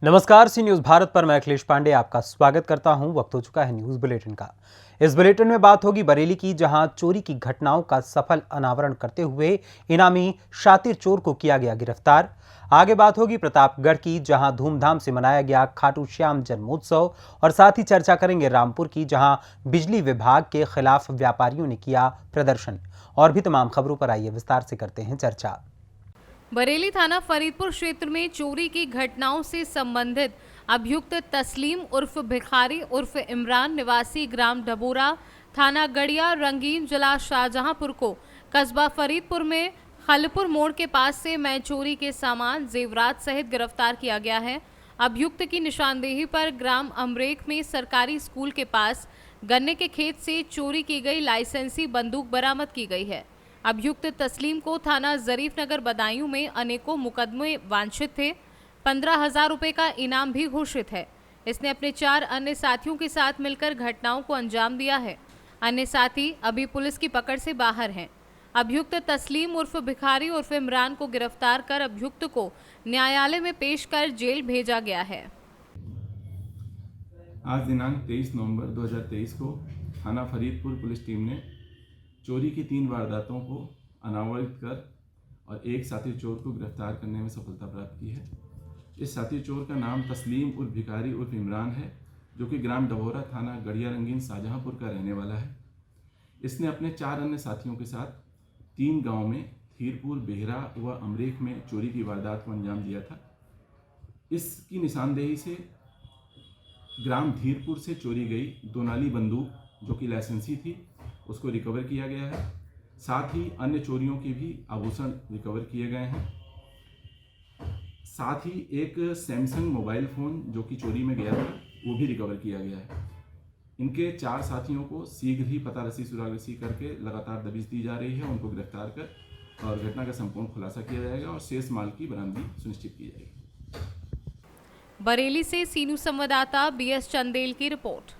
नमस्कार, सी न्यूज़ भारत पर मैं अखिलेश पांडे आपका स्वागत करता हूं। वक्त हो चुका है न्यूज़ बुलेटिन का। इस बुलेटिन में बात होगी बरेली की, जहां चोरी की घटनाओं का सफल अनावरण करते हुए इनामी शातिर चोर को किया गया गिरफ्तार। आगे बात होगी प्रतापगढ़ की, जहां धूमधाम से मनाया गया खाटू श्याम जन्मोत्सव। और साथ ही चर्चा करेंगे रामपुर की, जहां बिजली विभाग के खिलाफ व्यापारियों ने किया प्रदर्शन। और भी तमाम खबरों पर आइए विस्तार से करते हैं चर्चा। बरेली थाना फरीदपुर क्षेत्र में चोरी की घटनाओं से संबंधित अभियुक्त तस्लीम उर्फ भिखारी उर्फ इमरान निवासी ग्राम डबोरा थाना गड़िया रंगीन जिला शाहजहांपुर को कस्बा फरीदपुर में खलपुर मोड़ के पास से मैं चोरी के सामान जेवरात सहित गिरफ्तार किया गया है। अभियुक्त की निशानदेही पर ग्राम अमरेख में सरकारी स्कूल के पास गन्ने के खेत से चोरी की गई लाइसेंसी बंदूक बरामद की गई है। अभियुक्त तस्लीम को थाना जरीफ नगर बदायूं में अनेकों मुकदमे वांछित थे। 15,000 रुपए का इनाम भी घोषित है। इसने अपने 4 अन्य साथियों के साथ मिलकर घटनाओं को अंजाम दिया है। अन्य साथी अभी पुलिस की पकड़ से बाहर हैं। अभियुक्त तस्लीम उर्फ भिखारी उर्फ इमरान को गिरफ्तार कर अभियुक्त को न्यायालय में पेश कर जेल भेजा गया है। आज दिनांक 23 नवंबर 2023 को थाना फरीदपुर पुलिस टीम ने चोरी की 3 वारदातों को अनावरित कर और एक साथी चोर को गिरफ्तार करने में सफलता प्राप्त की है। इस साथी चोर का नाम तस्लीम उर्फ भिखारी उर्फ इमरान है, जो कि ग्राम डभोरा थाना गड़िया रंगीन शाहजहांपुर का रहने वाला है। इसने अपने 4 अन्य साथियों के साथ 3 गांव में थीरपुर, बेहरा व अमरेख में चोरी की वारदात को अंजाम दिया था। इसकी निशानदेही से ग्राम धीरपुर से चोरी गई 2 नाली बंदूक, जो कि लाइसेंसी थी, उसको रिकवर किया गया है। साथ ही अन्य चोरियों के भी आभूषण रिकवर किए गए हैं। साथ ही एक सैमसंग मोबाइल फ़ोन जो कि चोरी में गया था, वो भी रिकवर किया गया है। इनके 4 साथियों को शीघ्र ही पता रसी सुरागसी करके लगातार दबिश दी जा रही है। उनको गिरफ्तार कर और घटना का संपूर्ण खुलासा किया जाएगा और शेष माल की बरामदगी सुनिश्चित की जाएगी। बरेली से सीनू संवाददाता BS चंदेल की रिपोर्ट।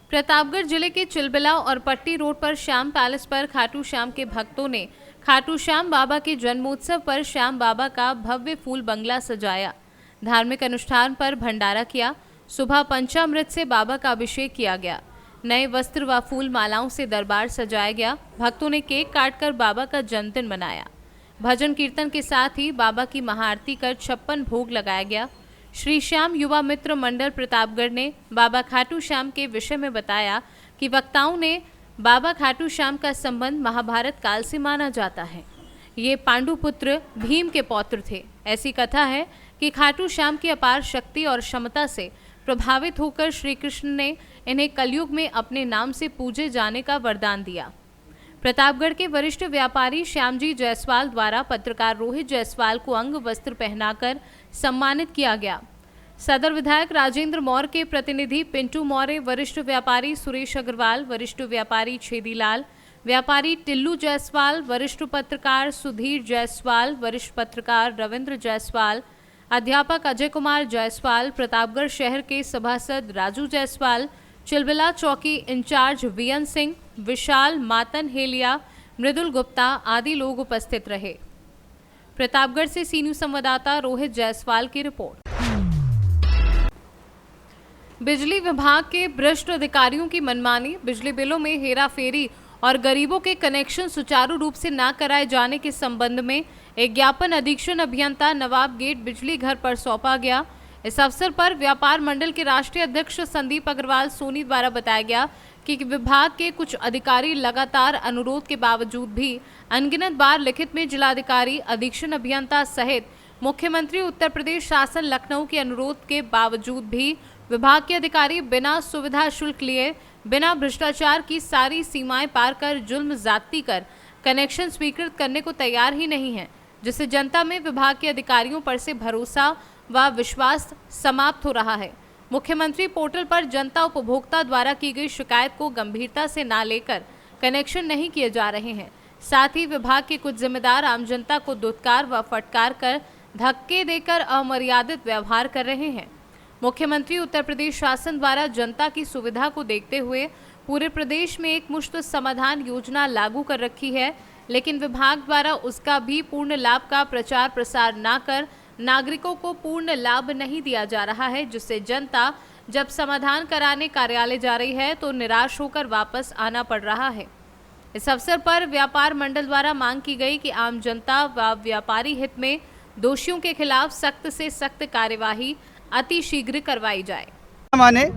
प्रतापगढ़ जिले के चिलबिला और पट्टी रोड पर श्याम पैलेस पर खाटू श्याम के भक्तों ने खाटू श्याम बाबा के जन्मोत्सव पर श्याम बाबा का भव्य फूल बंगला सजाया। धार्मिक अनुष्ठान पर भंडारा किया। सुबह पंचामृत से बाबा का अभिषेक किया गया। नए वस्त्र व फूल मालाओं से दरबार सजाया गया। भक्तों ने केक काटकर बाबा का जन्मदिन मनाया। भजन कीर्तन के साथ ही बाबा की महाआरती कर 56 भोग लगाया गया। श्री श्याम युवा मित्र मंडल प्रतापगढ़ ने बाबा खाटू श्याम के विषय में बताया कि वक्ताओं ने बाबा खाटू श्याम का संबंध महाभारत काल से माना जाता है। ये पांडुपुत्र भीम के पौत्र थे। ऐसी कथा है कि खाटू श्याम की अपार शक्ति और क्षमता से प्रभावित होकर श्री कृष्ण ने इन्हें कलयुग में अपने नाम से पूजे जाने का वरदान दिया। प्रतापगढ़ के वरिष्ठ व्यापारी श्यामजी जायसवाल द्वारा पत्रकार रोहित जायसवाल को अंग वस्त्र पहनाकर सम्मानित किया गया। सदर विधायक राजेंद्र मौर्य के प्रतिनिधि पिंटू मौर्य, वरिष्ठ व्यापारी सुरेश अग्रवाल, वरिष्ठ व्यापारी छेदीलाल, व्यापारी टिल्लू जायसवाल, वरिष्ठ पत्रकार सुधीर जायसवाल, वरिष्ठ पत्रकार रविंद्र जायसवाल, अध्यापक अजय कुमार जायसवाल, प्रतापगढ़ शहर के सभासद राजू जायसवाल, चिलबिला चौकी इंचार्ज VN सिंह, विशाल मातन हेलिया, मृदुल गुप्ता आदि लोग उपस्थित रहे। प्रतापगढ़ से सीनू संवाददाता रोहित जायसवाल की रिपोर्ट। बिजली विभाग के भ्रष्ट अधिकारियों की मनमानी, बिजली बिलों में हेराफेरी और गरीबों के कनेक्शन सुचारू रूप से न कराए जाने के संबंध में एक ज्ञापन अधीक्षण अभियंता नवाब गेट बिजली घर पर सौंपा गया। इस अवसर पर व्यापार मंडल के राष्ट्रीय अध्यक्ष संदीप अग्रवाल सोनी द्वारा बताया गया कि विभाग के कुछ अधिकारी लगातार अनुरोध के बावजूद भी अनगिनत बार लिखित में जिलाधिकारी, अधीक्षण अभियंता सहित मुख्यमंत्री उत्तर प्रदेश शासन लखनऊ के अनुरोध के बावजूद भी विभाग के अधिकारी बिना सुविधा शुल्क लिए, बिना भ्रष्टाचार की सारी सीमाएं पार कर जुल्म ज्यादती कर कनेक्शन स्वीकृत करने को तैयार ही नहीं है, जिससे जनता में विभाग के अधिकारियों पर से भरोसा व विश्वास समाप्त हो रहा है। मुख्यमंत्री पोर्टल पर जनता उपभोक्ता द्वारा की गई शिकायत को गंभीरता से ना लेकर कनेक्शन नहीं किए जा रहे हैं। साथ ही विभाग के कुछ जिम्मेदार आम जनता को दुत्कार व फटकार कर धक्के देकर अमर्यादित व्यवहार कर रहे हैं। मुख्यमंत्री उत्तर प्रदेश शासन द्वारा जनता की सुविधा को देखते हुए पूरे प्रदेश में एक मुश्त समाधान योजना लागू कर रखी है, लेकिन विभाग द्वारा उसका भी पूर्ण लाभ का प्रचार प्रसार न कर नागरिकों को पूर्ण लाभ नहीं दिया जा रहा है, जिससे जनता जब समाधान कराने कार्यालय जा रही है तो निराश होकर वापस आना पड़ रहा है। इस अवसर पर व्यापार मंडल द्वारा मांग की गई कि आम जनता व व्यापारी हित में दोषियों के खिलाफ सख्त से सख्त कार्यवाही अति शीघ्र करवाई जाए। माने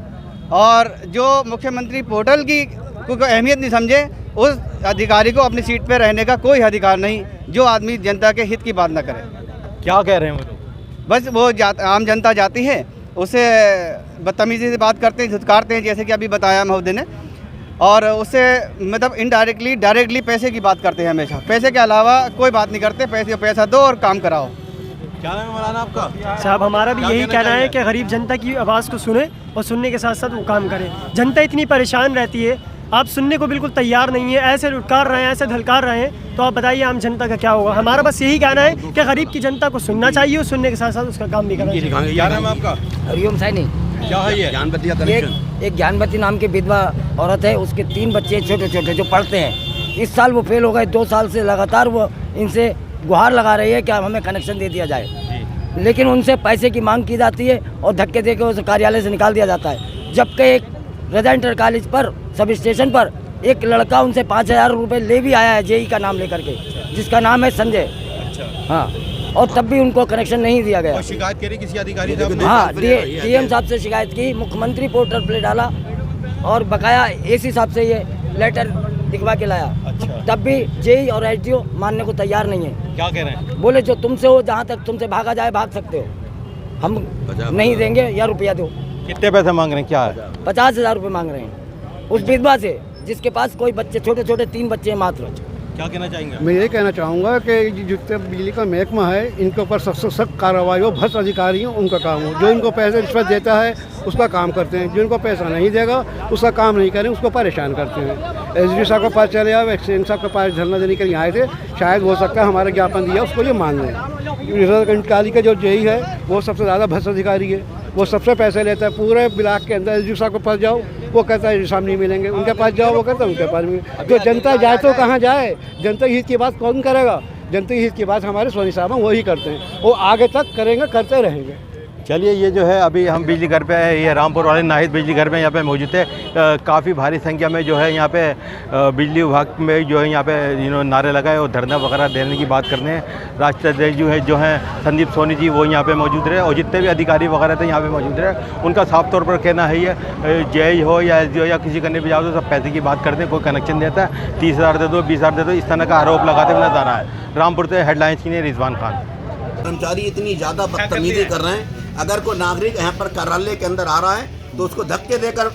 और जो मुख्यमंत्री पोर्टल की कोई अहमियत नहीं समझे, उस अधिकारी को अपनी सीट पर रहने का कोई अधिकार नहीं, जो आदमी जनता के हित की बात न करे। क्या कह रहे हैं वो? बस वो आम जनता जाती है, उसे बदतमीजी से बात करते हैं, धुतकारते हैं, जैसे कि अभी बताया महोदय ने, और उससे मतलब इनडायरेक्टली डायरेक्टली पैसे की बात करते हैं। हमेशा पैसे के अलावा कोई बात नहीं करते। पैसा दो और काम कराओ। क्या नाम है मौलाना आपका? साहब हमारा भी यही कहना है कि गरीब जनता की आवाज़ को सुने और सुनने के साथ साथ वो काम करें। जनता इतनी परेशान रहती है, आप सुनने को बिल्कुल तैयार नहीं है, ऐसे लुटकार रहे हैं, ऐसे धलकार रहे हैं, तो आप बताइए आम जनता का क्या होगा। हमारा बस यही कहना है कि गरीब की जनता को सुनना चाहिए और सुनने के साथ साथ उसका काम भी करना चाहिए। क्या नाम है आपका? हरिओम सैनी। क्या है ये ज्ञानवती का कनेक्शन? एक ज्ञानवती नाम की विधवा औरत है, उसके 3 बच्चे छोटे छोटे जो पढ़ते हैं। इस साल वो फेल हो गए, 2 साल से लगातार वो इनसे गुहार लगा रही है कि हमें कनेक्शन दे दिया जाए, लेकिन उनसे पैसे की मांग की जाती है और धक्के देकर उसे कार्यालय से निकाल दिया जाता है। जबकि एक रजा इंटर कॉलेज पर सब स्टेशन पर एक लड़का उनसे 5000 रुपये ले भी आया है, जेई का नाम लेकर के, जिसका नाम है संजय। हाँ, और तब भी उनको कनेक्शन नहीं दिया गया। शिकायत करी किसी अधिकारी से? हाँ, डीएम साहब से शिकायत की, मुख्यमंत्री पोर्टल पर डाला और बकाया एसी साहब से ये लेटर दिखवा के लाया। तब भी जेई और एसडीओ मानने को तैयार नहीं है। क्या कह रहे हैं? बोले जो तुमसे हो, जहाँ तक तुमसे भागा जाए भाग सकते हो, हम नहीं देंगे या रुपया दो। कितने पैसे मांग रहे हैं? क्या है? 50,000 रुपये मांग रहे हैं उस विधवा से, जिसके पास कोई बच्चे छोटे छोटे 3 बच्चे हैं मात्र। क्या कहना चाहेंगे? मैं ये कहना चाहूँगा कि जितने बिजली का महकमा है, इनके ऊपर सख्त से सख्त कार्रवाई हो। भ्रष्ट अधिकारी हो, उनका काम हो। जो इनको पैसे रिश्वत देता है उसका काम करते हैं, जो इनको पैसा नहीं देगा उसका काम नहीं करें, उसको परेशान करते हैं। एसडी साहब के पास चले आओ, एक्सचेंज साहब के पास धरना देने के लिए आए थे, शायद हो सकता है हमारा ज्ञापन दिया उसको ये मान लें। रिजर्व इंटकाली का जो जेई है वो सबसे ज़्यादा भ्रष्ट अधिकारी है, वो सबसे पैसे लेता है। पूरे ब्लॉक के अंदर एसडी साहब के पास जाओ, वो कहता है सामने मिलेंगे, उनके पास जाओ, वो कहता है उनके पास मिलेंगे। जो जनता जाए तो कहाँ जाए? जनता हित की बात कौन करेगा? जनता हित की बात हमारे सोनी साहब वही करते हैं, वो आगे तक करेंगे, करते रहेंगे। चलिए, ये जो है अभी हम बिजली घर पे है, ये रामपुर वाले नाहिद बिजली घर में यहाँ पे मौजूद है। काफ़ी भारी संख्या में जो है यहाँ पे बिजली विभाग में जो है यहाँ पे इन्होंने नारे लगाए और धरना वगैरह देने की बात करने हैं। राष्ट्रीय अध्यक्ष जो है संदीप सोनी जी, वो यहाँ पे मौजूद रहे और जितने भी अधिकारी वगैरह थे यहाँ पे मौजूद रहे। उनका साफ तौर पर कहना है ये जेई हो या एसडीओ या किसी करने भी जाओ तो सब पैसे की बात करते हैं, कोई कनेक्शन देता है 30,000 दे दो, 20,000 दे दो, इस तरह का आरोप लगाते हुए नजर आ रहा है। रामपुर से हेडलाइंस के लिए रिजवान खान। कर्मचारी इतनी ज़्यादा बदतमीजी कर रहे हैं, अगर कोई नागरिक यहाँ पर कार्यालय के अंदर आ रहा है तो उसको धक्के देकर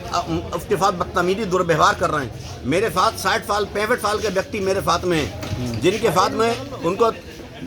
उसके साथ बदतमीजी दुर्व्यवहार कर रहे हैं। मेरे साथ 60 साल 65 साल के व्यक्ति मेरे साथ में हैं, जिनके साथ में उनको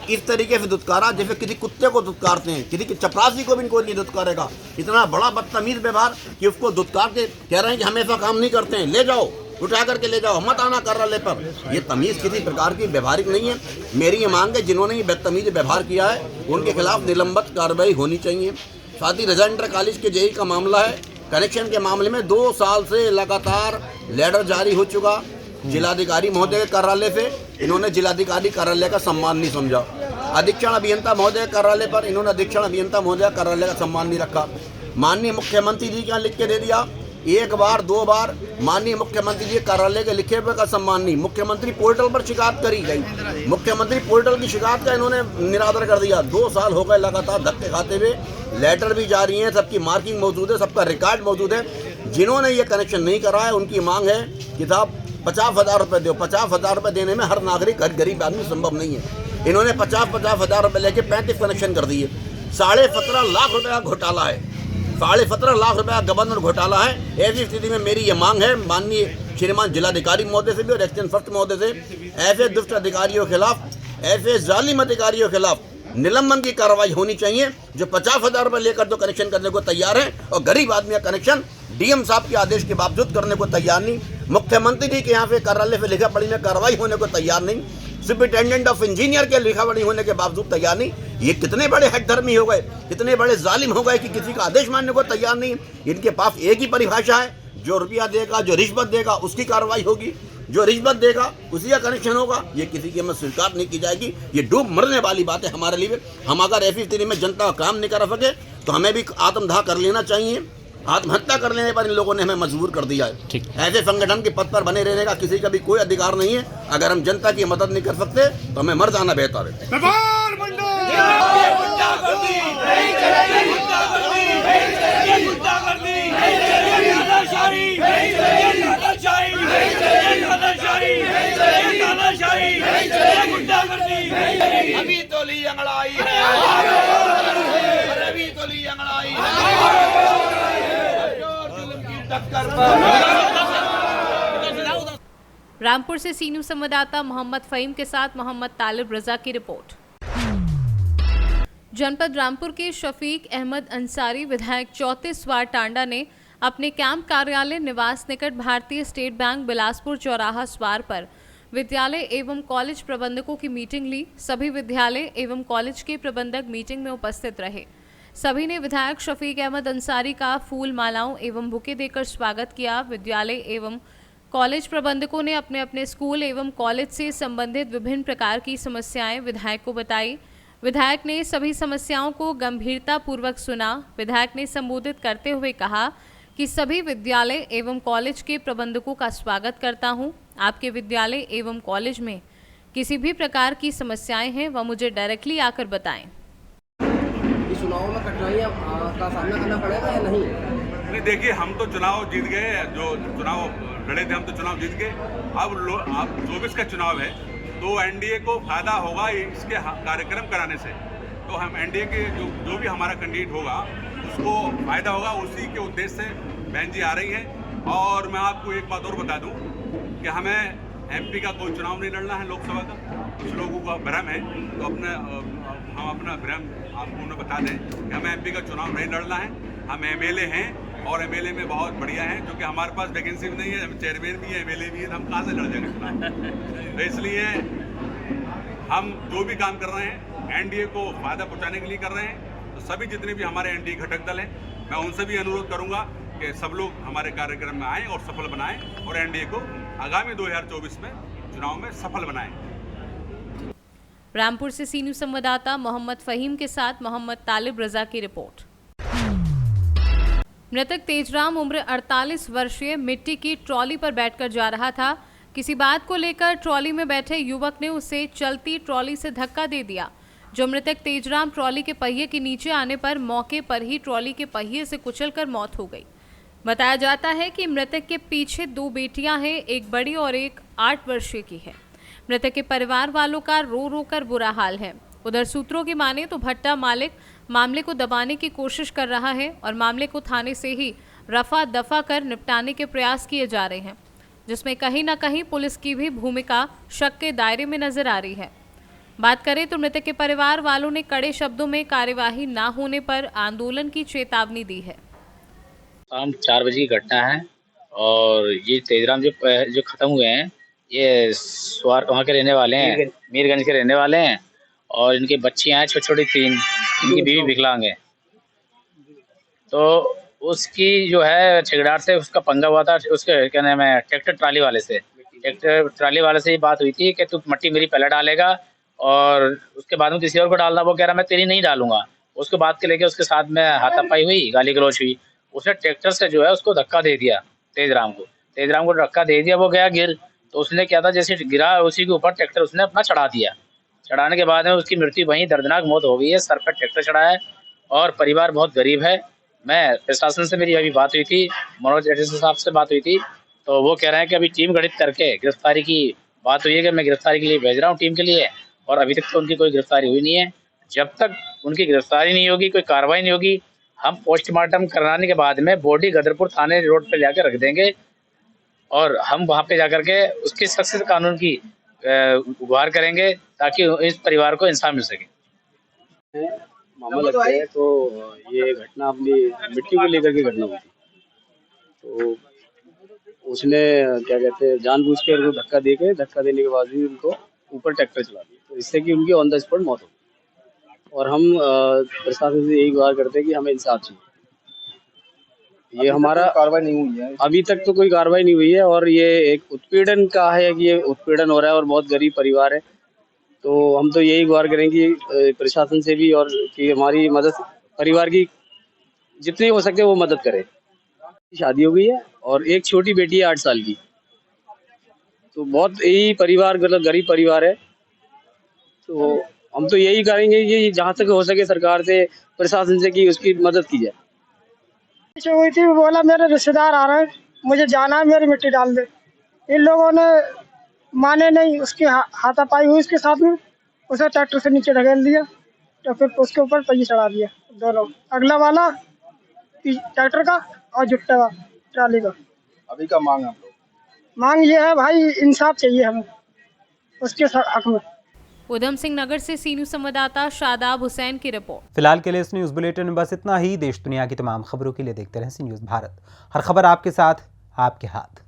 इस तरीके से दुत्कारा जैसे किसी कुत्ते को दुत्कारते हैं, किसी की चपरासी को भी इनको नहीं दुत्कारेगा। इतना बड़ा बदतमीज व्यवहार कि उसको दुत्कार के कह रहे हैं कि हम ऐसा काम नहीं करते हैं, ले जाओ, उठा करके ले जाओ, मत आना कार्यालय पर। ये तमीज़ किसी प्रकार की व्यवहारिक नहीं है। मेरी ये मांग है, जिन्होंने ये बदतमीज व्यवहार किया है उनके खिलाफ निलंबित कार्रवाई होनी चाहिए। साथ ही रजा इंटर कॉलेज के जेई का मामला है, कनेक्शन के मामले में 2 साल से लगातार लेटर जारी हो चुका। जिलाधिकारी महोदय के कार्यालय से इन्होंने जिलाधिकारी कार्यालय का सम्मान नहीं समझा। अधीक्षण अभियंता महोदय कार्यालय पर इन्होंने अधीक्षण अभियंता महोदय कार्यालय का सम्मान नहीं रखा। माननीय मुख्यमंत्री जी का लिख के दे दिया, 1 बार 2 बार माननीय मुख्यमंत्री जी कार्यालय के लिखे हुए का सम्मान नहीं। मुख्यमंत्री पोर्टल पर शिकायत करी गई, मुख्यमंत्री पोर्टल की शिकायत का इन्होंने निरादर कर दिया। 2 साल हो गए लगातार धक्के खाते हुए, लेटर भी जारी हैं, सबकी मार्किंग मौजूद है, सबका रिकॉर्ड मौजूद है। जिन्होंने ये कनेक्शन नहीं कराया उनकी मांग है कि साहब 50,000 रुपये दो। 50,000 रुपये देने में हर नागरिक, हर गरीब आदमी संभव नहीं है। इन्होंने 50,000 रुपये लेके 35 कनेक्शन कर दिए। 17.5 लाख रुपये का घोटाला है, 17.5 लाख रुपये का गवर्नर घोटाला है। ऐसी स्थिति में मेरी ये मांग है माननीय श्रीमान जिलाधिकारी महोदय से भी और एक्सचेंज फर्स्ट महोदय से, ऐसे दुष्ट अधिकारियों के खिलाफ, ऐसे जालिम अधिकारियों के खिलाफ निलंबन की कार्रवाई होनी चाहिए, जो 50,000 रुपये लेकर तो कनेक्शन करने को तैयार है और गरीब आदमी का कनेक्शन डीएम साहब के आदेश के बावजूद करने को तैयार नहीं। मुख्यमंत्री जी के यहाँ पे कार्यालय से लिखा पढ़ी में कार्रवाई होने को तैयार नहीं। सुपरिटेंडेंट ऑफ इंजीनियर के लिखा पढ़ी होने के बावजूद तैयार नहीं। ये कितने बड़े हठधर्मी हो गए, कितने बड़े जालिम हो गए कि किसी का आदेश मानने को तैयार नहीं। इनके पास एक ही परिभाषा है, जो रुपया देगा, जो रिश्वत देगा उसकी कार्रवाई होगी। जो रिश्वत देगा उसी का कनेक्शन होगा। ये किसी की हमें स्वीकार नहीं की जाएगी। ये डूब मरने वाली बात है हमारे लिए। हम अगर ऐसी स्थिति में जनता का काम नहीं करा सके तो हमें भी आत्मदाह कर लेना चाहिए। आत्महत्या कर लेने पर इन लोगों ने हमें मजबूर कर दिया है। ठीक, ऐसे संगठन के पद पर बने रहने का किसी का भी कोई अधिकार नहीं है। अगर हम जनता की मदद नहीं कर सकते तो हमें मर जाना बेहतर है। अभी तो ली अंगड़ाई है, अभी तो ली अंगड़ाई रामपुर से सी न्यूज़ संवाददाता मोहम्मद फहीम के साथ मोहम्मद तालिब रजा की रिपोर्ट। जनपद रामपुर के शफीक अहमद अंसारी विधायक 34 वार्ड टांडा ने अपने कैंप कार्यालय निवास निकट भारतीय स्टेट बैंक बिलासपुर चौराहा स्वार पर विद्यालय एवं कॉलेज प्रबंधकों की मीटिंग ली। सभी विद्यालय एवं कॉलेज के प्रबंधक मीटिंग में उपस्थित रहे। सभी ने विधायक शफीक अहमद अंसारी का फूल मालाओं एवं बुके देकर स्वागत किया। विद्यालय एवं कॉलेज प्रबंधकों ने अपने अपने स्कूल एवं कॉलेज से संबंधित विभिन्न प्रकार की समस्याएं विधायक को बताई। विधायक ने सभी समस्याओं को गंभीरता पूर्वक सुना। विधायक ने संबोधित करते हुए कहा कि सभी विद्यालय एवं कॉलेज के प्रबंधकों का स्वागत करता हूं। आपके विद्यालय एवं कॉलेज में किसी भी प्रकार की समस्याएं हैं वह मुझे डायरेक्टली आकर बताएं। चुनाव में कठिनाइयां का सामना करना पड़ेगा या नहीं? नहीं, देखिए हम तो चुनाव जीत गए। जो चुनाव लड़े थे हम तो चुनाव जीत गए। अब 24 का चुनाव है तो एनडीए को फायदा होगा इसके कार्यक्रम कराने से। तो हम एनडीए के जो भी हमारा कैंडिडेट होगा उसको फायदा होगा। उसी के उद्देश्य से बहन जी आ रही हैं। और मैं आपको एक बात और बता दूं कि हमें एमपी का कोई चुनाव नहीं लड़ना है लोकसभा का। कुछ लोगों का भ्रम है तो हम अपना भ्रम आपको उन्हें बता दें कि हमें एमपी का चुनाव नहीं लड़ना है। हम एमएलए हैं और एमएलए में बहुत बढ़िया हैं क्योंकि हमारे पास वैकेंसी भी नहीं है। हम चेयरमैन भी है, एमएलए भी है, तो हम कहाँ से लड़ जाएंगे चुनाव। तो इसलिए हम जो भी काम कर रहे हैं एनडीए को फायदा पहुँचाने के लिए कर रहे हैं। तो सभी जितने भी हमारे एनडीए घटक दल हैं मैं उनसे भी अनुरोध करूँगा कि सब लोग हमारे कार्यक्रम में आएँ और सफल बनाएं और एनडीए को आगामी 2024 में चुनाव में सफल बनाएं। रामपुर से सी न्यूज़ संवाददाता मोहम्मद फहीम के साथ मोहम्मद तालिब रजा की रिपोर्ट। मृतक तेजराम उम्र 48 वर्षीय मिट्टी की ट्रॉली पर बैठकर जा रहा था। किसी बात को लेकर ट्रॉली में बैठे युवक ने उसे चलती ट्रॉली से धक्का दे दिया। जो मृतक तेजराम ट्रॉली के पहिए के नीचे आने पर मौके पर ही ट्रॉली के पहिए से कुचलकर मौत हो गई। बताया जाता है कि मृतक के पीछे 2 बेटियां हैं, एक बड़ी और एक 8 वर्षीय की है। मृतक के परिवार वालों का रो रो कर बुरा हाल है। उधर सूत्रों की माने तो भट्टा मालिक मामले को दबाने की कोशिश कर रहा है और मामले को थाने से ही रफा दफा कर निपटाने के प्रयास किए जा रहे हैं, जिसमें कहीं न कहीं पुलिस की भी भूमिका शक के दायरे में नजर आ रही है। बात करें तो मृतक के परिवार वालों ने कड़े शब्दों में कार्यवाही न होने पर आंदोलन की चेतावनी दी है। शाम 4 बजे की घटना है और ये तेजराम जो खत्म हुए हैं ये स्वार वहाँ के रहने वाले हैं, मीरगंज के रहने वाले हैं और इनकी बच्चियाँ हैं छोटी छोटी 3, इनकी बीवी विकलांग है। तो उसकी जो है ठेकेदार से उसका पंगा हुआ था, उसके क्या नाम है ट्रैक्टर ट्राली वाले से। ट्रैक्टर ट्राली वाले से ये बात हुई थी कि तू मट्टी मेरी पहले डालेगा और उसके बाद में किसी और को डालना। वो कह रहा मैं तेरी नहीं डालूंगा। उसके बाद के लेके उसके साथ में हाथापाई हुई, गाली गलौज हुई। उसने ट्रैक्टर से जो है उसको धक्का दे दिया तेजराम को धक्का दे दिया। वो गया गिर, तो उसने क्या था जैसे गिरा उसी के ऊपर ट्रैक्टर उसने अपना चढ़ा दिया। चढ़ाने के बाद में उसकी मृत्यु वहीं दर्दनाक मौत हो गई है। सर पर ट्रैक्टर चढ़ा है और परिवार बहुत गरीब है। मैं प्रशासन से मेरी अभी बात हुई थी, मनोज एडिसन साहब से बात हुई थी, तो वो कह रहे हैं कि अभी टीम गठित करके गिरफ्तारी की बात हुई है कि मैं गिरफ्तारी के लिए भेज रहा हूँ टीम के लिए, और अभी तक तो उनकी कोई गिरफ्तारी हुई नहीं है। जब तक उनकी गिरफ्तारी नहीं होगी, कोई कार्रवाई नहीं होगी, हम पोस्टमार्टम कराने के बाद में बॉडी गदरपुर थाने रोड पर जाकर रख देंगे और हम वहाँ पे जाकर के उसकी सख्त से कानून की गुहार करेंगे ताकि इस परिवार को इंसाफ मिल सके। मामला लगता है तो ये घटना अपनी मिट्टी को लेकर के घटना हुई थी, तो उसने क्या कहते हैं जानबूझ के उनको धक्का देने के बाद भी उनको ऊपर ट्रैक्टर चला दिया, तो इससे कि उनकी ऑन द स्पॉट मौत हो गई। और हम प्रशासन से यही गुहार करते हैं कि हमें इंसाफ चाहिए। ये हमारा कार्रवाई नहीं हुई है, अभी तक तो कोई कार्रवाई नहीं हुई है। और ये एक उत्पीड़न का है कि ये उत्पीड़न हो रहा है और बहुत गरीब परिवार है। तो हम तो यही गुहार करेंगे प्रशासन से भी, और कि हमारी मदद परिवार की जितनी हो सके वो मदद करे। शादी हो गई है और एक छोटी बेटी है 8 साल की। तो बहुत यही परिवार मतलब गरीब परिवार है। तो हम तो यही करेंगे कि जहाँ तक हो सके सरकार से प्रशासन से कि उसकी मदद की जाए। हुई थी, बोला मेरे रिश्तेदार आ रहे हैं, मुझे जाना है, मेरी मिट्टी डाल दे। इन लोगों ने माने नहीं, उसकी हाथापाई हुई उसके साथ में, उसे ट्रैक्टर से नीचे धकेल दिया, तो फिर उसके ऊपर पहिए चढ़ा दिया दोनों, अगला वाला ट्रैक्टर का और जुट्टे वाला ट्राली का। अभी का मांग हम लोग मांग ये है भाई, इंसाफ चाहिए हमें उसके हक में। उधम सिंह नगर से सी न्यूज़ संवाददाता शादाब हुसैन की रिपोर्ट। फिलहाल के लिए इस न्यूज़ बुलेटिन में बस इतना ही। देश दुनिया की तमाम खबरों के लिए देखते रहें सी न्यूज़ भारत। हर खबर आपके साथ, आपके हाथ।